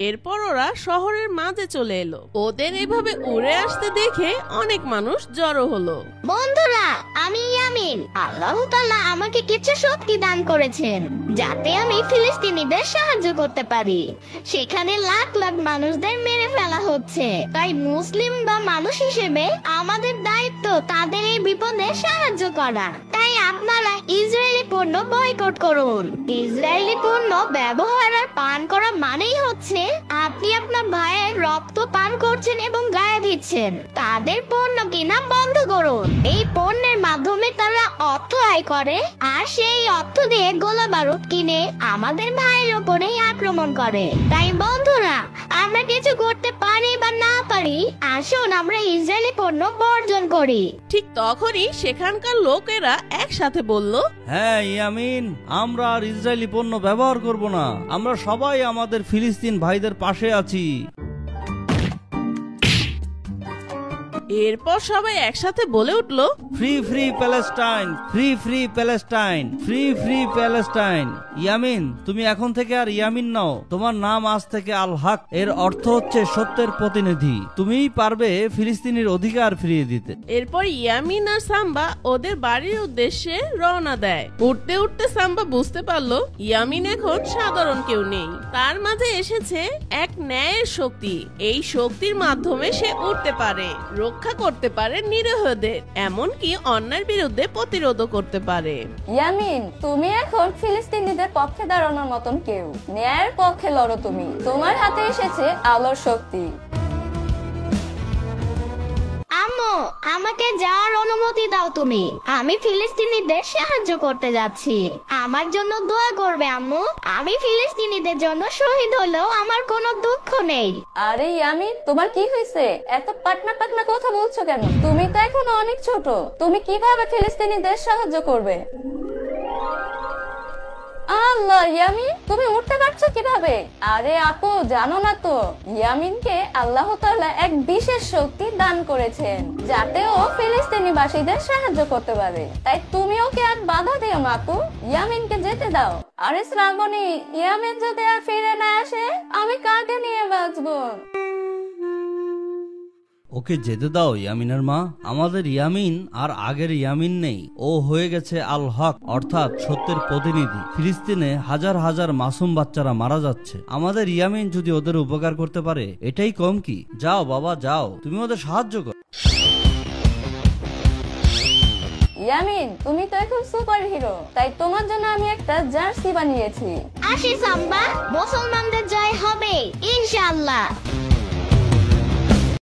এরপর ওরা শহরের মাঝে চলে এলো। ওদের এভাবে উড়ে আসতে দেখে অনেক মানুষ জড়ো হলো। বন্ধুরা, আমি ইয়ামিন। আল্লাহ তাআলা আমাকে কিছু শক্তি দান করেছেন যাতে আমি ফিলিস্তিনিদের সাহায্য করতে পারি। সেখানে লাখ লাখ মানুষদের মেরে ফেলা হচ্ছে, তাই মুসলিম বা মানুষ হিসেবে আমাদের দায়িত্ব তাদের এই বিপদে সাহায্য করা। তাই আপনারা ইসরায়েলি পণ্য বয়কট করুন। ইসরায়েলি পণ্য ব্যবহার আর পান করা মানেই হচ্ছে আপনি আপনার ভাইয়ের রক্ত পান করছেন এবং গায়ে দিচ্ছেন। তাদের পণ্য কিনা বন্ধ করুন। এই পণ্যের মাধ্যমে তারা অর্থ আয় করে, আর সেই অর্থ দিয়ে গোলা বারুদ কিনে আমাদের ভাইয়ের উপরেই আক্রমণ করে। তাই বন্ধুরা, আমরা কিছু করতে পারি বা না পারি, আসুন আমরা ইসরায়েলি পণ্য বর্জন করি। ঠিক তখনই সেখানকার লোকেরা একসাথে বলল, হ্যাঁ ইয়ামিন, আমরা আর ইসরায়েলি পণ্য ব্যবহার করব না। আমরা সবাই আমাদের ফিলিস্তিন ভাইদের পাশে আছি। এরপর সবাই একসাথে বলে উঠলো, free free Palestine, free free Palestine, free free Palestine. Yamin, তুমি এখন থেকে আর ইয়ামিন নাও, তোমার নাম আজ থেকে আল হক। এর অর্থ হচ্ছে সত্যের প্রতিনিধি। তুমিই পারবে ফিলিস্তিনের অধিকার ফিরিয়ে দিতে। এরপর ইয়ামিন আর সাম্বা ওদের বাড়ির উদ্দেশ্যে রওনা দেয়। উঠতে উঠতে সাম্বা বুঝতে পারলো ইয়ামিন এখন সাধারণ কেউ নেই, তার মাঝে এসেছে এক ন্যায়ের শক্তি। এই শক্তির মাধ্যমে সে উঠতে পারে, রক্ষা করতে পারে নিরীহদের, এমনকি অন্যায়ের বিরুদ্ধে প্রতিরোধ করতে পারে। ইয়ামিন, তুমি এখন ফিলিস্তিনিদের পক্ষে দাঁড়ানোর মতন কেউ। ন্যায়ের পক্ষে লড়ো তুমি। তোমার হাতে এসেছে আলোর শক্তি। আম্মু, আমাকে যাওয়ার অনুমতি দাও তুমি। আমি ফিলিস্তিনিদের সাহায্য করতে যাচ্ছি। আমার জন্য দোয়া করবে আম্মু। আমি ফিলিস্তিনিদের জন্য শহীদ হলেও আমার কোনো দুঃখ নেই। আরে ইয়ামিন, তোমার কি হয়েছে? এত পাটনা পাটনা কথা বলছো কেন? তুমি তো এখন অনেক ছোট। তুমি কিভাবে ফিলিস্তিনিদের সাহায্য করবে? আল্লাহ, ইয়ামিন তুমি উঠতে পারছো কিভাবে? আরে আপু, জানো না তো, ইয়ামিনকে আল্লাহ তাআলা এক বিশেষ শক্তি দান করেছেন যাতে ও ফিলিস্তিনিবাসীদের সাহায্য করতে পারে। তাই তুমি ওকে আর বাধা দিও না আপু, ইয়ামিনকে যেতে দাও। আরে শ্রাবণী, ইয়ামিন যদি আর ফিরে না আসে আমি কাকে নিয়ে বাঁচবো? ওকে যেতে দাও ইয়ামিনের মা। আমাদের ইয়ামিন আর আগের ইয়ামিন নেই। ও হয়ে গেছে আল হক, অর্থাৎ সত্যের প্রতিনিধি। ফিলিস্তিনে হাজার হাজার মাসুম বাচ্চারা মারা যাচ্ছে। আমাদের ইয়ামিন যদি ওদের উপকার করতে পারে, এটাই কম কি? যাও বাবা, যাও, তুমি ওদের সাহায্য করো। ইয়ামিন, তুমি তো এখন সুপার হিরো, তাই তোমার জন্য আমি একটা জার্সি বানিয়েছি। আসি সাম্বা, মুসলমানদের জয় হবে ইনশাআল্লাহ।